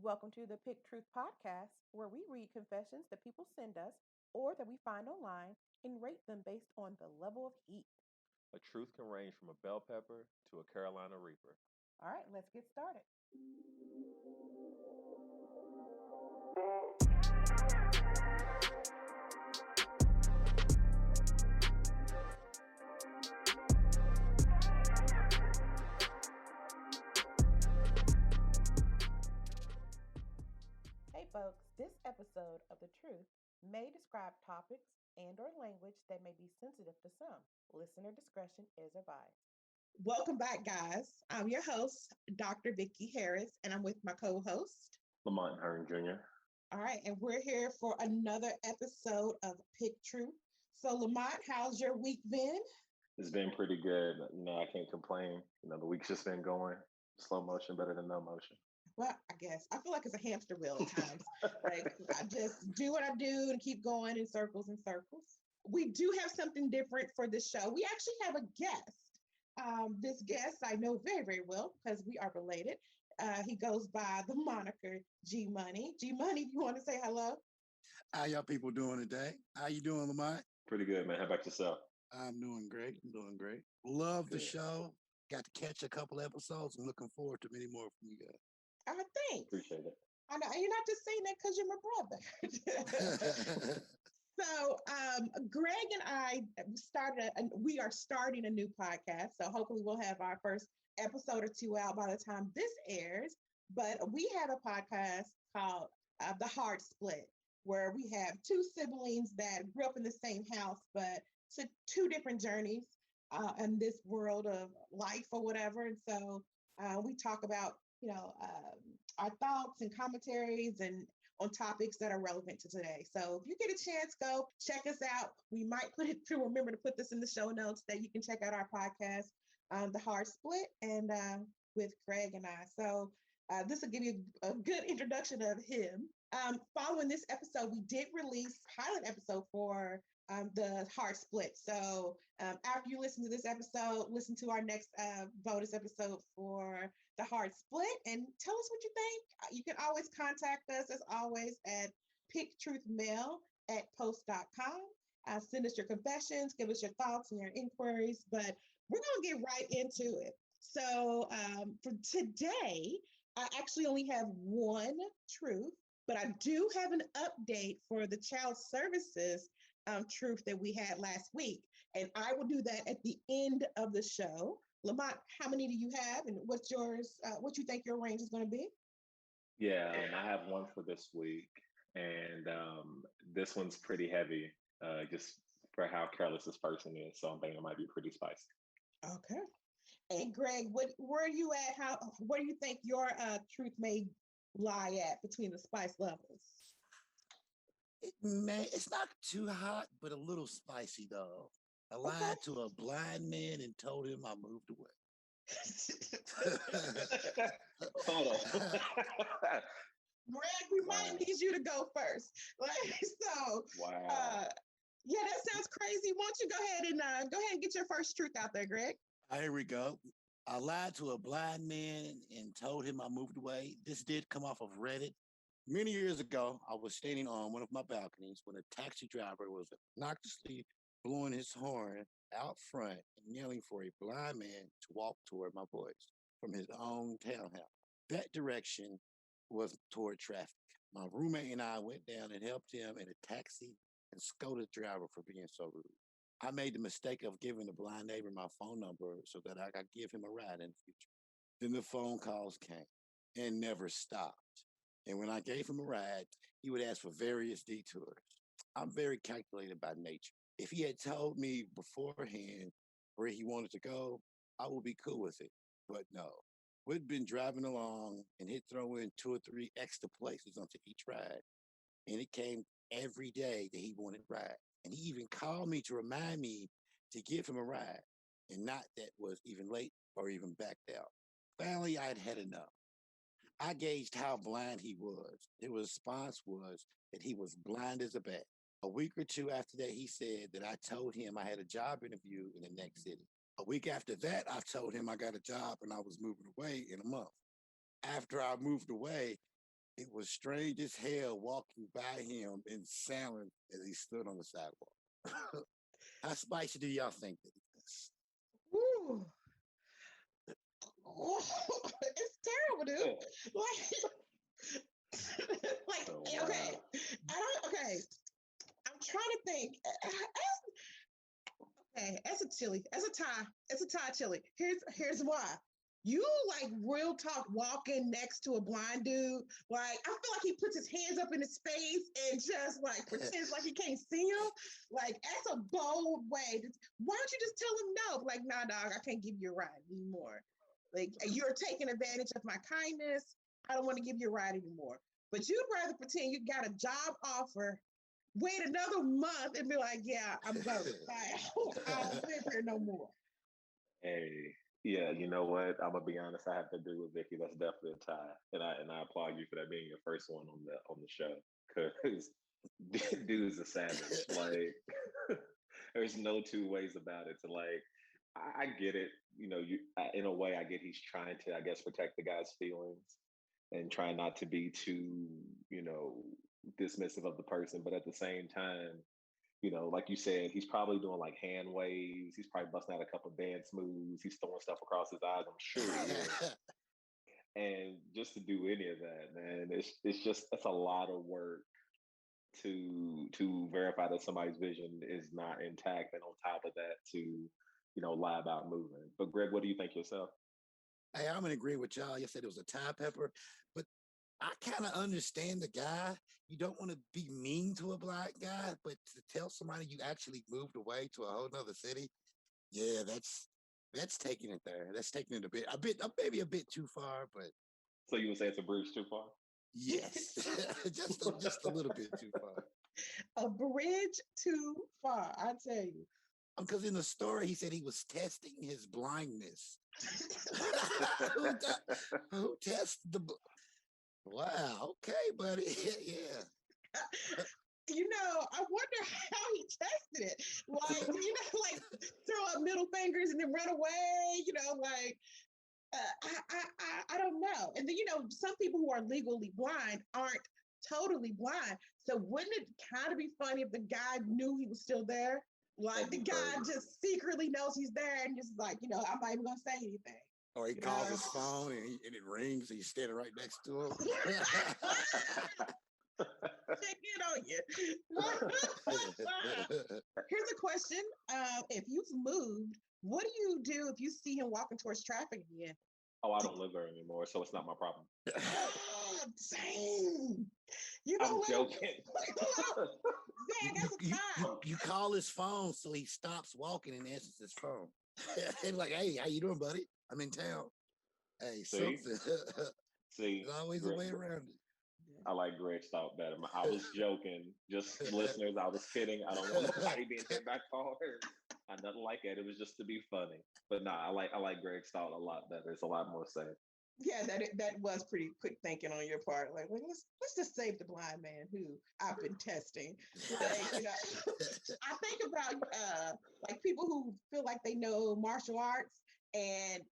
Welcome to the Pick Truth podcast, where we read confessions that people send us or that we find online and rate them based on the level of heat. A truth can range from a bell pepper to a Carolina Reaper. All right, let's get started. Hey folks, this episode of The Truth may describe topics and or language that may be sensitive to some. Listener discretion is advised. Welcome back, guys. I'm your host, Dr. Vicky Harris, and I'm with my co-host, LaMont Hearn Jr. All right, and we're here for another episode of Pick Truth. So, Lamont, how's your week been? It's been pretty good. I can't complain. The week's just been going. Slow motion better than no motion. Well, I guess I feel like it's a hamster wheel at times. Like I just do what I do and keep going in circles and circles. We do have something different for this show. We actually have a guest. This guest I know very, very well because we are related. He goes by the moniker G Money. G Money, if you want to say hello. How y'all people doing today? How you doing, Lamont? Pretty good, man. How about yourself? I'm doing great. Love the Good. show. Got to catch a couple episodes. I'm looking forward to many more from you guys. Thanks. Appreciate it. I know you're not just saying that because you're my brother. So Greg and I we are starting a new podcast. So hopefully we'll have our first episode or two out by the time this airs. But we have a podcast called The Heart Split, where we have two siblings that grew up in the same house, but took two different journeys in this world of life or whatever. And so we talk about, our thoughts and commentaries and on topics that are relevant to today. So if you get a chance, go check us out. We might remember to put this in the show notes that you can check out our podcast, The Hard Split, and with Greg and I. So this will give you a good introduction of him. Following this episode, we did release a pilot episode for the Hard Split. So after you listen to this episode, listen to our next bonus episode for the Hard Split and tell us what you think. You can always contact us, as always, at picktruthmail@post.com. Send us your confessions, give us your thoughts and your inquiries, but we're going to get right into it. So for today, I actually only have one truth, but I do have an update for the child services truth that we had last week. And I will do that at the end of the show. Lamont, how many do you have and what's yours? What you think your range is going to be? Yeah, I have one for this week, and this one's pretty heavy, just for how careless this person is. So I'm thinking it might be pretty spicy. Okay. And Greg, where are you at? Where do you think your truth may lie at between the spice levels? It's not too hot, but a little spicy though. I lied to a blind man and told him I moved away. Hold on. Greg, we might need you to go first. Wow. Yeah, that sounds crazy. Why don't you go ahead and get your first truth out there, Greg? Here we go. I lied to a blind man and told him I moved away. This did come off of Reddit. Many years ago, I was standing on one of my balconies when a taxi driver was obnoxiously blowing his horn out front and yelling for a blind man to walk toward my voice from his own townhouse. That direction was toward traffic. My roommate and I went down and helped him in a taxi and scolded the driver for being so rude. I made the mistake of giving the blind neighbor my phone number so that I could give him a ride in the future. Then the phone calls came and never stopped. And when I gave him a ride, he would ask for various detours. I'm very calculated by nature. If he had told me beforehand where he wanted to go, I would be cool with it. But no, we'd been driving along and he'd throw in 2 or 3 extra places onto each ride. And it came every day that he wanted ride. And he even called me to remind me to give him a ride and not that was even late or even backed out. Finally, I'd had enough. I gauged how blind he was. His response was that he was blind as a bat. A week or two after that, he said that I told him I had a job interview in the next city. A week after that, I told him I got a job and I was moving away in a month. After I moved away, It was strange as hell walking by him in silence as he stood on the sidewalk. How spicy do y'all think that is? Ooh. Oh, it's terrible, dude. Like, Oh, okay, wow. okay. I'm trying to think. Okay, as a Thai chili. Here's why. You like real talk walking next to a blind dude. Like I feel like he puts his hands up in his face and just like pretends like he can't see him. Like that's a bold way. Why don't you just tell him no? Like, nah, dog, I can't give you a ride anymore. Like you're taking advantage of my kindness. I don't want to give you a ride anymore. But you'd rather pretend you got a job offer, wait another month and be like, yeah, I'm going. Like, I don't live here no more. Hey, yeah, you know what? I'm gonna be honest. I have to agree with Vicky. That's definitely a tie, and I applaud you for that being your first one on the show because dude's a savage. Like, there's no two ways about it. To like, I get it. You know, in a way, I get he's trying to, I guess, protect the guy's feelings and trying not to be too, you know, dismissive of the person, but at the same time, you know, like you said, he's probably doing like hand waves. He's probably busting out a couple dance moves. He's throwing stuff across his eyes. I'm sure he is. And just to do any of that, man, it's just that's a lot of work to verify that somebody's vision is not intact, and on top of that, to lie about moving. But Greg, what do you think yourself? Hey, I'm in agreement with y'all. You said it was a Thai pepper, but I kind of understand the guy. You don't want to be mean to a black guy, but to tell somebody you actually moved away to a whole nother city, yeah, that's taking it there. That's taking it maybe a bit too far, but So you would say it's a bridge too far? yes, just a little bit too far. A bridge too far, I tell you. Because in the story, he said he was testing his blindness. who tested the? Wow. Okay, buddy. Yeah. You know, I wonder how he tested it. Like, like throw up middle fingers and then run away. Like I don't know. And then some people who are legally blind aren't totally blind. So wouldn't it kind of be funny if the guy knew he was still there? Like the guy just secretly knows he's there and just like, I'm not even gonna say anything. Or he calls his phone and it rings and he's standing right next to him. Check in on you. Here's a question. If you've moved, what do you do if you see him walking towards traffic again? Oh, I don't live there anymore, so it's not my problem. Dang. I'm joking. You call his phone so he stops walking and answers his phone. And like, hey, how you doing, buddy? I'm in town. Hey, See? There's always a way around it. I like Greg's thought better. I was joking. Just listeners, I was kidding. I don't want nobody being hit by cars. Nothing like that. It was just to be funny. But I like Greg's thought a lot better. It's a lot more safe. Yeah, that was pretty quick thinking on your part. Like, let's just save the blind man who I've been testing. Like, I think about like people who feel like they know martial arts, and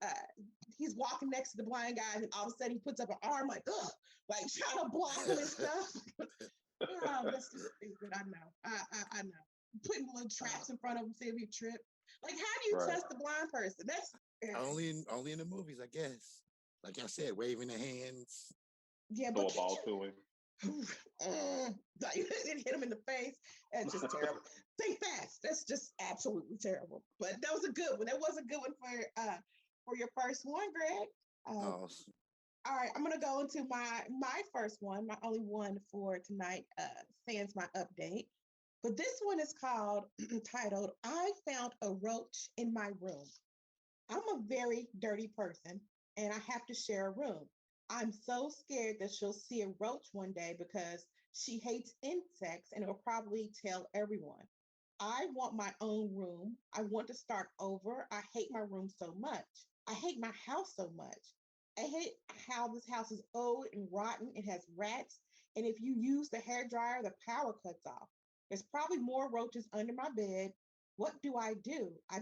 he's walking next to the blind guy, and all of a sudden he puts up an arm like, ugh, like trying to block him and stuff. Oh, that's just stupid. I know. I know. Putting little traps in front of him, see if he trip. Like, how do you test the blind person? That's only in the movies, I guess. Like I said, waving the hands. Yeah, throw a ball to him. It hit him in the face. That's just terrible. Think fast. That's just absolutely terrible. But that was a good one. That was a good one for your first one, Greg. Awesome. All right, I'm gonna go into my first one, my only one for tonight. Sans my update. But this one is called titled "I Found a Roach in My Room." I'm a very dirty person, and I have to share a room. I'm so scared that she'll see a roach one day because she hates insects and will probably tell everyone. I want my own room. I want to start over. I hate my room so much. I hate my house so much. I hate how this house is old and rotten. It has rats. And if you use the hair dryer, the power cuts off. There's probably more roaches under my bed. What do? I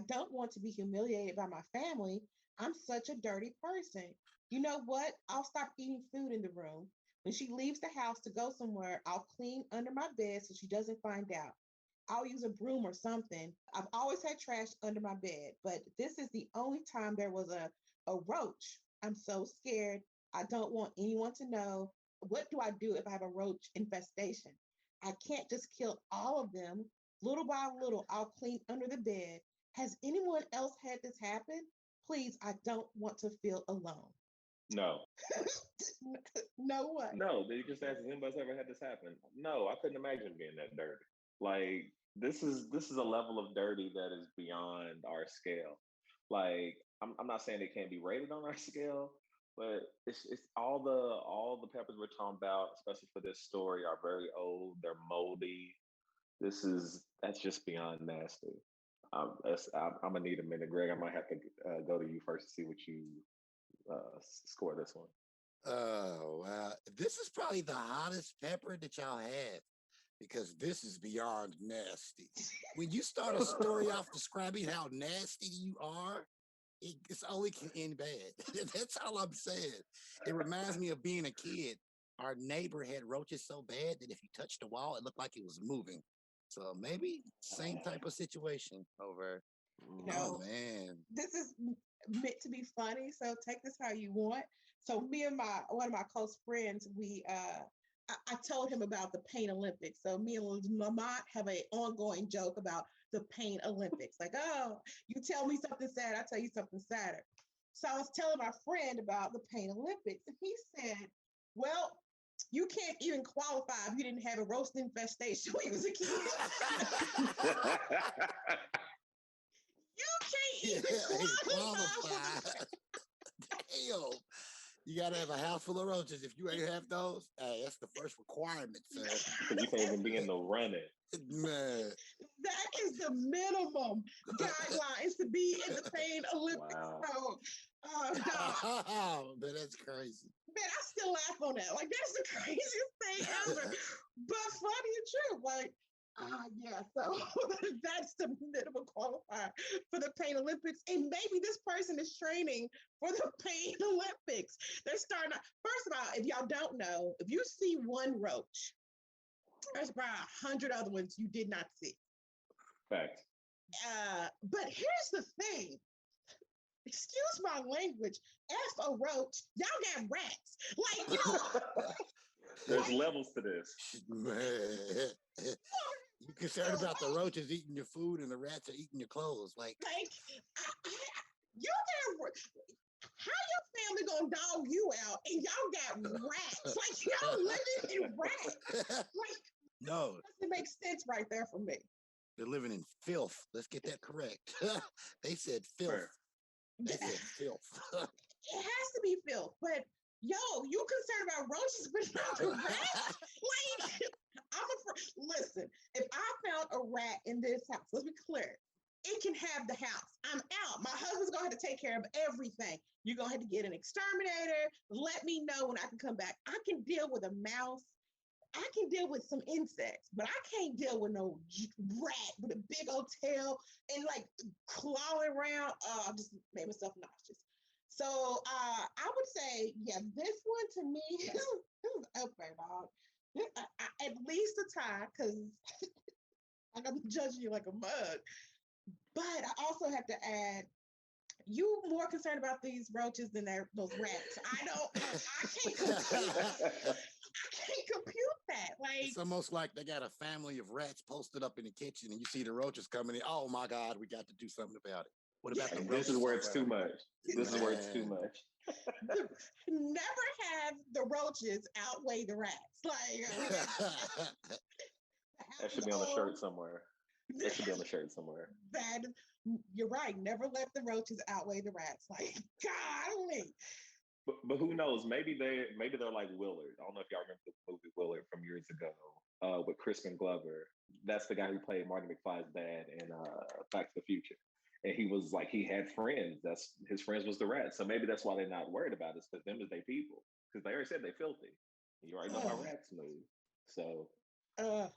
don't want to be humiliated by my family, I'm such a dirty person. You know what? I'll stop eating food in the room. When she leaves the house to go somewhere, I'll clean under my bed so she doesn't find out. I'll use a broom or something. I've always had trash under my bed, but this is the only time there was a roach. I'm so scared. I don't want anyone to know. What do I do if I have a roach infestation? I can't just kill all of them. Little by little, I'll clean under the bed. Has anyone else had this happen? Please, I don't want to feel alone. No, No one. no. They just asked if anybody's ever had this happen. No, I couldn't imagine being that dirty. Like this is a level of dirty that is beyond our scale. Like I'm not saying it can't be rated on our scale, but it's all the peppers we're talking about, especially for this story, are very old. They're moldy. That's just beyond nasty. I'm gonna need a minute, Greg. I might have to go to you first to see what you score this one. Oh, wow. This is probably the hottest pepper that y'all had because this is beyond nasty. When you start a story off describing how nasty you are, it's only can end bad. That's all I'm saying. It reminds me of being a kid. Our neighbor had roaches so bad that if you touched the wall, it looked like it was moving. So maybe same type of situation over. You Oh know, man. this is meant to be funny, so take this how you want. So me and my one of my close friends, I told him about the Pain Olympics. So me and LaMont have an ongoing joke about the Pain Olympics. Like, oh, you tell me something sad, I tell you something sadder. So I was telling my friend about the Pain Olympics, and he said, "Well, you can't even qualify if you didn't have a roast infestation when you was a kid. You can't even qualify." Damn. You gotta have a house full of roaches. If you ain't have those, hey, that's the first requirement, sir. Because you can't even be in the running. Man. That is the minimum guidelines to be in the Pain Olympics. Wow. So, dog, Oh, man, that's crazy. man, I still laugh on that. Like, that's the craziest thing ever. But funny and true. Like, yeah, so that's the minimum qualifier for the Pain Olympics. And maybe this person is training for the Pain Olympics. They're starting out, first of all, if y'all don't know, if you see one roach, there's about 100 other ones you did not see. Fact. But here's the thing. Excuse my language. F a roach. Y'all got rats. Like, There's like, levels to this. Man. You concerned about the roaches eating your food and the rats are eating your clothes. Like, you got how your family gonna dog you out and y'all got rats? Like, y'all living in rats. Like, no, doesn't make sense right there for me. they're living in filth. Let's get that correct. They said filth. Fair. They said filth. It has to be filth, but yo, you concerned about roaches, but not the rats? Like, listen, if I found a rat in this house, let's be clear, it can have the house. I'm out. My husband's gonna have to take care of everything. You're gonna have to get an exterminator. Let me know when I can come back. I can deal with a mouse. I can deal with some insects, but I can't deal with no rat with a big old tail and like clawing around. Just made myself nauseous. So I would say, yeah, this one to me this is up there, dog. At least a tie, because I'm judging you like a mug. But I also have to add, you more concerned about these roaches than those rats. I can't compute. I can't compute that. Like, It's almost like they got a family of rats posted up in the kitchen and you see the roaches coming in. Oh my God, we got to do something about it. What about the And roaches? this is where it's too much. This is where it's too Man. much. never have the roaches outweigh the rats. Like, That should be on a shirt somewhere. That should be on a shirt somewhere. that you're right. Never let the roaches outweigh the rats. Like, golly. But who knows? Maybe they're like Willard. I don't know if y'all remember the movie Willard from years ago with Crispin Glover. That's the guy who played Marty McFly's dad in Back to the Future. And he was like he had friends. That's his friends was the rats. So maybe that's why they're not worried about it. Because them is they people. Because they already said they filthy. You already know how rats move. So Yeah,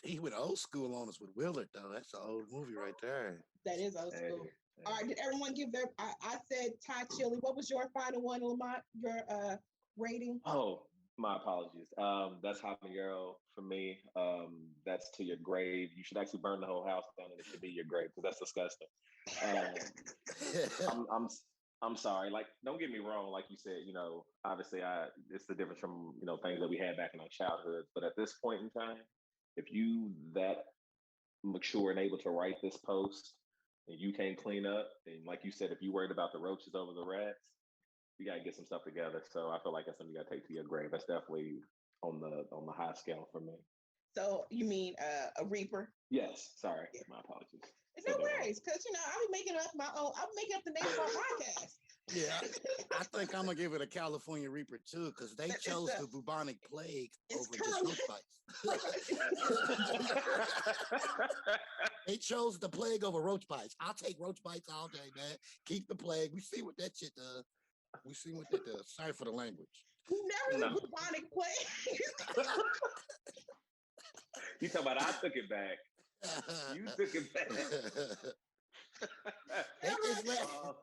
he went old school on us with Willard, though. That's an old movie right there. That is old hey, school. All right, did everyone give their? I said Thai chili. What was your final one, Lamont? Your rating? Oh, my apologies. That's habanero for me. That's to your grave. You should actually burn the whole house down, and it should be your grave because that's disgusting. I'm, I'm, I'm sorry. Like, don't get me wrong. Like you said, obviously, it's the difference from things that we had back in our childhood. But at this point in time, if you that mature and able to write this post, and you can't clean up, and like you said, if you worried about the roaches over the rats, you gotta get some stuff together. So I feel like that's something you gotta take to your grave. That's definitely on the high scale for me. So you mean a reaper? Yes. Sorry, Yeah. my apologies. No worries, because I'll be making up my own. I'll make up the name of our podcast. Yeah, I think I'm gonna give it a California Reaper too, because they chose the bubonic plague over just roach bites. They chose the plague over roach bites. I'll take roach bites all day, man. Keep the plague. We see what that shit does. Sorry for the language. Never the bubonic plague. You talking about I took it back. You took it back.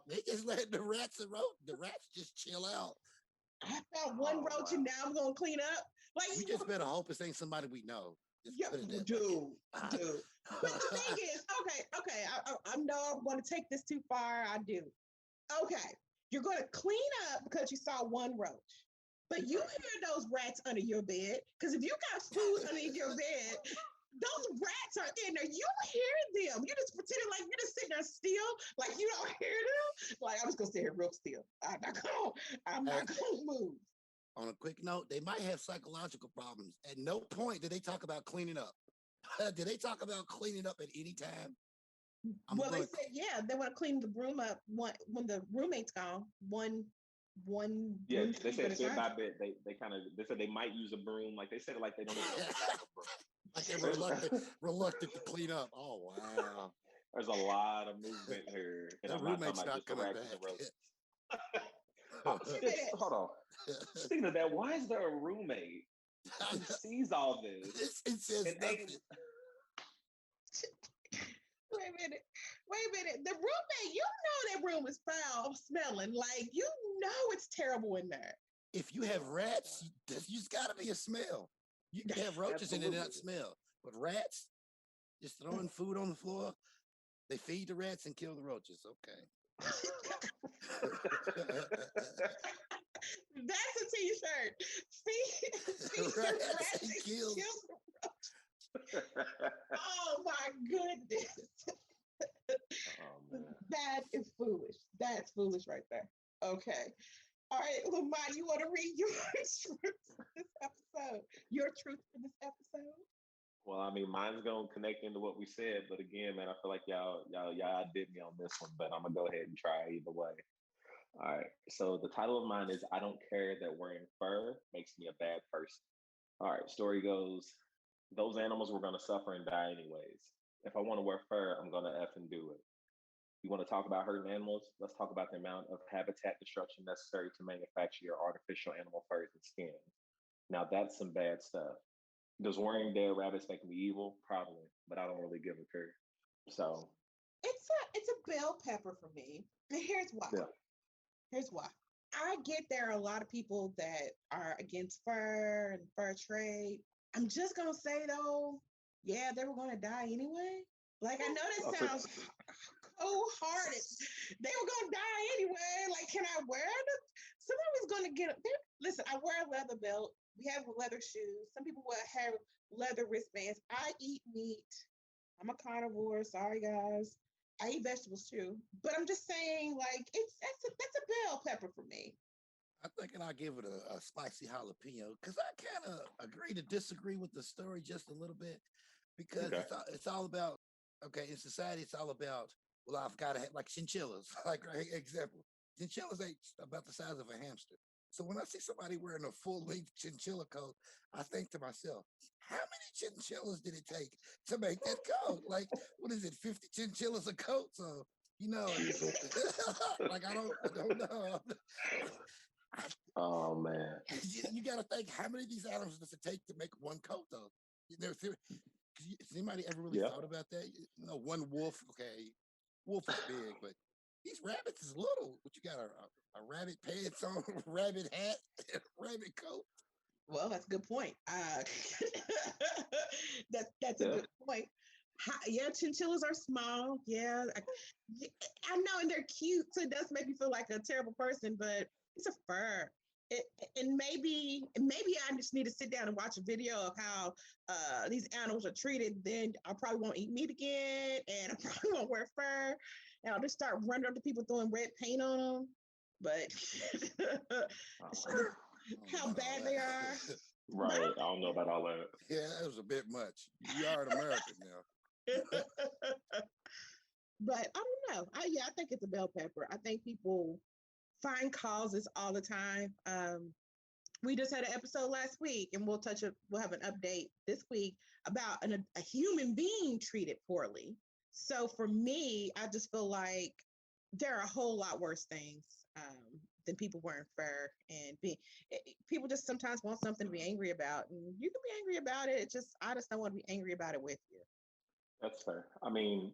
They just let the rats just chill out. I found one roach and now I'm gonna clean up. Like we just better hope it ain't somebody we know. Dude. But the thing is, okay, I know I'm gonna take this too far. I do. Okay, you're gonna clean up because you saw one roach. But you hear those rats under your bed, because if you got food underneath your bed, those rats are in there. You hear them. You just pretending like you're just sitting there still, like you don't hear them. Like I'm just gonna sit here real still. I'm not gonna move. On a quick note, they might have psychological problems. At no point did they talk about cleaning up. Did they talk about cleaning up at any time? They said, they want to clean the room up when the roommate's gone. One. Yeah, they said bed by bed. They said they might use a broom. Like they said, like they don't even know like they're reluctant to clean up. Oh wow. There's a lot of movement here, and the I'm roommate's not talking about just coming back. Hold on. Speaking of that, why is there a roommate who sees all this? It says nothing. Wait a minute. The roommate, that room is foul smelling. Like, it's terrible in there. If you have rats, you just gotta be a smell. You can have roaches in it and not smell. But rats, just throwing food on the floor, they feed the rats and kill the roaches. Okay. That's a t-shirt. Feed rats and kill the roaches. Oh my goodness. That is foolish. That's foolish right there. Okay. All right, Lamont, you want to read your truth for this episode? Your truth for this episode? Well, I mean, mine's gonna connect into what we said, but again, man, I feel like y'all did me on this one, but I'm gonna go ahead and try either way. All right. So the title of mine is "I Don't Care That Wearing Fur Makes Me a Bad Person." All right. Story goes: those animals were gonna suffer and die anyways. If I want to wear fur, I'm gonna F and do it. You want to talk about hurting animals? Let's talk about the amount of habitat destruction necessary to manufacture your artificial animal furs and skins. Now that's some bad stuff. Does wearing dead rabbits make me evil? Probably, but I don't really give a care. So it's a bell pepper for me. And here's why. Yeah. Here's why. I get there are a lot of people that are against fur and fur trade. I'm just gonna say though, yeah, they were gonna die anyway. Like I know that sounds cold-hearted. They were gonna die anyway. Like, can I wear them? Somebody's gonna get up there. Listen, I wear a leather belt. We have leather shoes. Some people have leather wristbands. I eat meat. I'm a carnivore. Sorry, guys. I eat vegetables too. But I'm just saying, like, that's a bell pepper for me. I'm thinking I'll give it a spicy jalapeno because I kind of agree to disagree with the story just a little bit because it's all about, in society, it's all about, well, I've got to have, like chinchillas, like example, chinchillas ain't about the size of a hamster. So when I see somebody wearing a full-length chinchilla coat, I think to myself, how many chinchillas did it take to make that coat? Like, what is it, 50 chinchillas a coat? So, like, I don't know. Oh, man. You got to think, how many of these animals does it take to make one coat, though? Has anybody ever really thought about that? One wolf, okay, wolf is big, but these rabbits is little. But you got a rabbit pants on, rabbit hat, rabbit coat. Well, that's a good point. That's a Yeah. good point. Yeah, chinchillas are small. Yeah, I know, and they're cute, so it does make me feel like a terrible person. But it's a fur. It, and maybe I just need to sit down and watch a video of how these animals are treated. Then I probably won't eat meat again, and I probably won't wear fur, and I'll just start running up to people throwing red paint on them. But how bad they are. Right. I don't know about all that. Yeah, that was a bit much. You are an American now. But I don't know. I think it's a bell pepper. I think people find causes all the time. We just had an episode last week, and we'll have an update this week about a human being treated poorly. So for me, I just feel like there are a whole lot worse things than people wearing fur and people just sometimes want something to be angry about, and you can be angry about it. I just don't want to be angry about it with you. That's fair. I mean,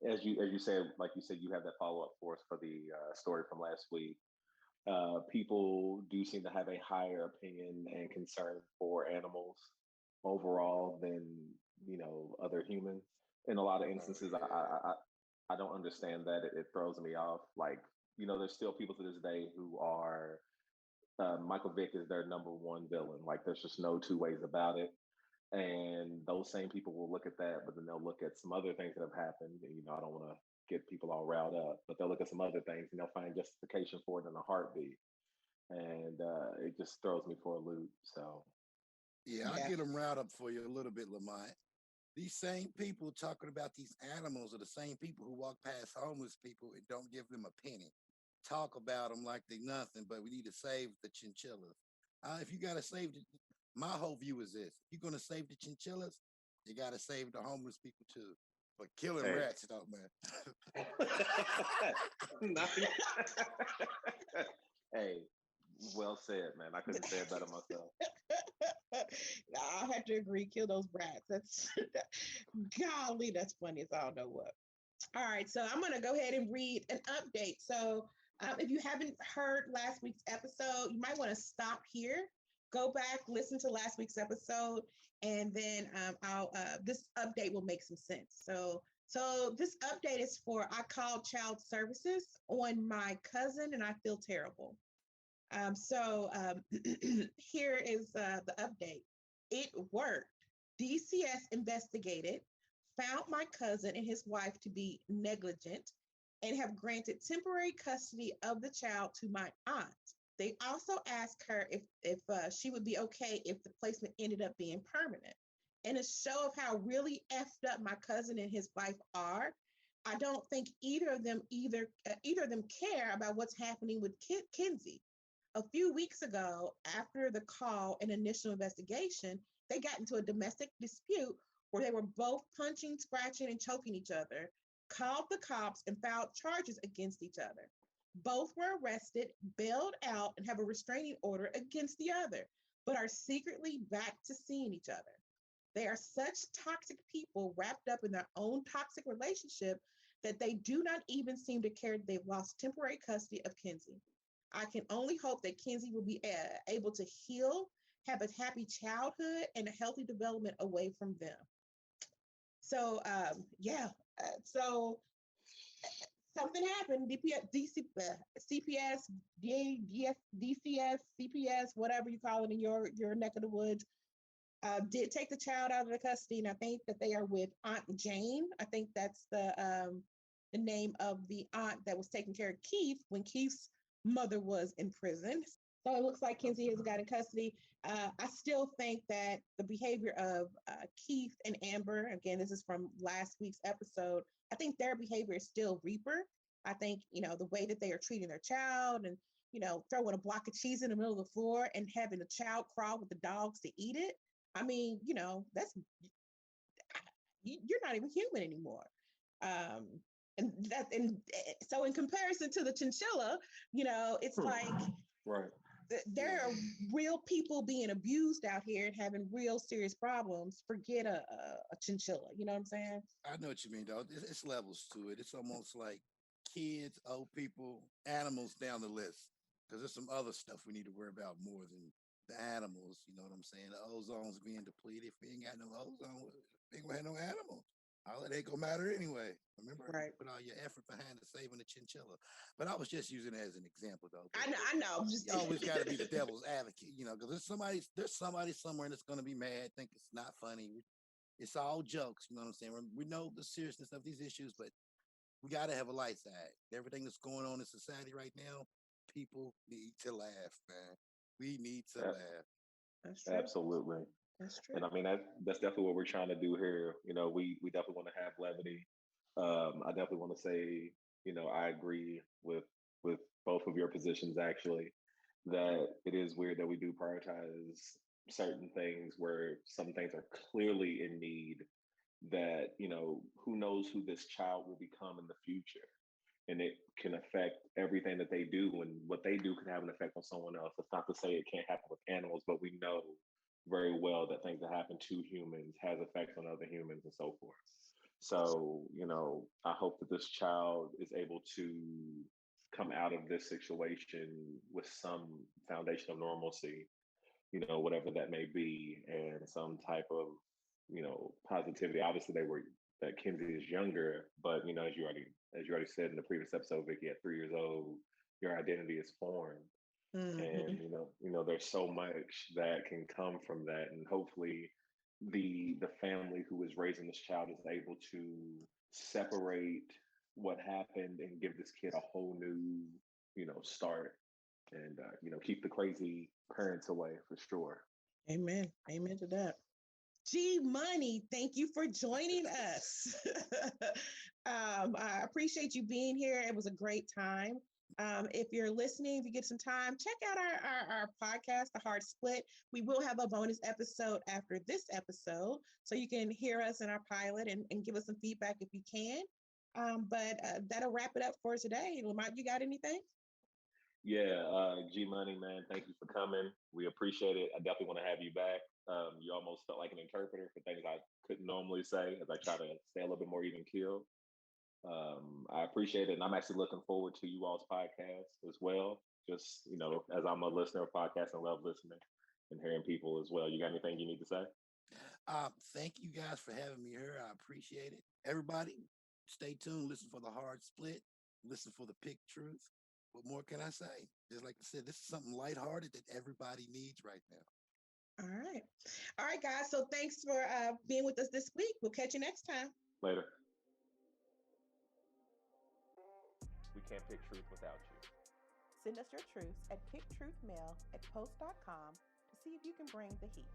as you said, like you said, you have that follow up for us for the story from last week. People do seem to have a higher opinion and concern for animals overall than other humans. In a lot of instances, I don't understand that. It throws me off. Like, there's still people to this day who are Michael Vick is their number one villain. Like, there's just no two ways about it. And those same people will look at that, but then they'll look at some other things that have happened. And, I don't want to get people all riled up, but they'll look at some other things and they'll find justification for it in a heartbeat. And it just throws me for a loop. So, yeah, I'll get them riled up for you a little bit, Lamont. These same people talking about these animals are the same people who walk past homeless people and don't give them a penny. Talk about them like they nothing, but we need to save the chinchillas. If you got to save my whole view is this: if you're going to save the chinchillas, you got to save the homeless people too. But killing rats, though, man. Hey, well said, man. I couldn't say it better myself. I have to agree. Kill those rats. That's golly, that's funny as I don't know what. All right, so I'm going to go ahead and read an update. So if you haven't heard last week's episode, you might want to stop here, go back, listen to last week's episode, and then this update will make some sense. So this update is for I called child services on my cousin, and I feel terrible. Here is the update. It worked. DCS investigated, found my cousin and his wife to be negligent, and have granted temporary custody of the child to my aunt. They also asked her if she would be okay if the placement ended up being permanent. And a show of how really effed up my cousin and his wife are, I don't think either of them care about what's happening with Kinsey. A few weeks ago, after the call and initial investigation, they got into a domestic dispute where they were both punching, scratching, and choking each other, called the cops, and filed charges against each other. Both were arrested, bailed out, and have a restraining order against the other, but are secretly back to seeing each other. They are such toxic people wrapped up in their own toxic relationship that they do not even seem to care they've lost temporary custody of Kinsey. I can only hope that Kinsey will be able to heal, have a happy childhood, and a healthy development away from them. So, so something happened. CPS, DCS, CPS, whatever you call it in your neck of the woods, did take the child out of the custody, and I think that they are with Aunt Jane. I think that's the name of the aunt that was taking care of Keith when Keith's mother was in prison. So it looks like Kinsey has got in custody. I still think that the behavior of Keith and Amber, again, this is from last week's episode, I think their behavior is still Reaper. I think, the way that they are treating their child and, throwing a block of cheese in the middle of the floor and having the child crawl with the dogs to eat it. I mean, that's, you're not even human anymore. And so in comparison to the chinchilla, it's like, right. There are real people being abused out here and having real serious problems. Forget a chinchilla. You know what I'm saying? I know what you mean, though. It's levels to it. It's almost like kids, old people, animals down the list. Because there's some other stuff we need to worry about more than the animals. You know what I'm saying? The ozone's being depleted. If we ain't got no ozone, we ain't gonna have no animals. All that ain't gonna matter anyway. Remember, Right. put all your effort behind the saving the chinchilla. But I was just using it as an example, though. I know. You always got to be the devil's advocate, because there's somebody somewhere that's gonna be mad, think it's not funny. It's all jokes, you know what I'm saying? We know the seriousness of these issues, but we got to have a light side. Everything that's going on in society right now, people need to laugh, man. We need to laugh. That's true. Absolutely. That's true. And I mean that's definitely what we're trying to do here. We definitely want to have levity. I definitely want to say, I agree with both of your positions actually, that it is weird that we do prioritize certain things where some things are clearly in need, that, who knows who this child will become in the future. And it can affect everything that they do, and what they do can have an effect on someone else. It's not to say it can't happen with animals, but we know very well that things that happen to humans has effects on other humans and so forth. So, I hope that this child is able to come out of this situation with some foundation of normalcy, whatever that may be, and some type of, positivity. Obviously, that Kinsey is younger, but as you already said in the previous episode, Vicky, at 3 years old, your identity is formed. And there's so much that can come from that, and hopefully the family who is raising this child is able to separate what happened and give this kid a whole new start, and keep the crazy parents away for sure. Amen. Amen to that. G Money, thank you for joining us. I appreciate you being here. It was a great time. If you're listening, if you get some time, check out our podcast, The Hard Split. We will have a bonus episode after this episode, so you can hear us in our pilot and give us some feedback if you can. But that'll wrap it up for today. LaMont, you got anything? Yeah, G Money, man, thank you for coming. We appreciate it. I definitely want to have you back. You almost felt like an interpreter for things I couldn't normally say, as I try to stay a little bit more even keel. I appreciate it, and I'm actually looking forward to you all's podcast as well. Just as I'm a listener of podcasts and love listening and hearing people as well. You got anything you need to say? Thank you guys for having me here. I appreciate it. Everybody, stay tuned. Listen for The Hard Split. Listen for the Pick Truth. What more can I say? Just like I said, this is something lighthearted that everybody needs right now. All right. All right, guys. So thanks for being with us this week. We'll catch you next time. Later. We can't pick truth without you. Send us your truths at picktruthmail@post.com to see if you can bring the heat.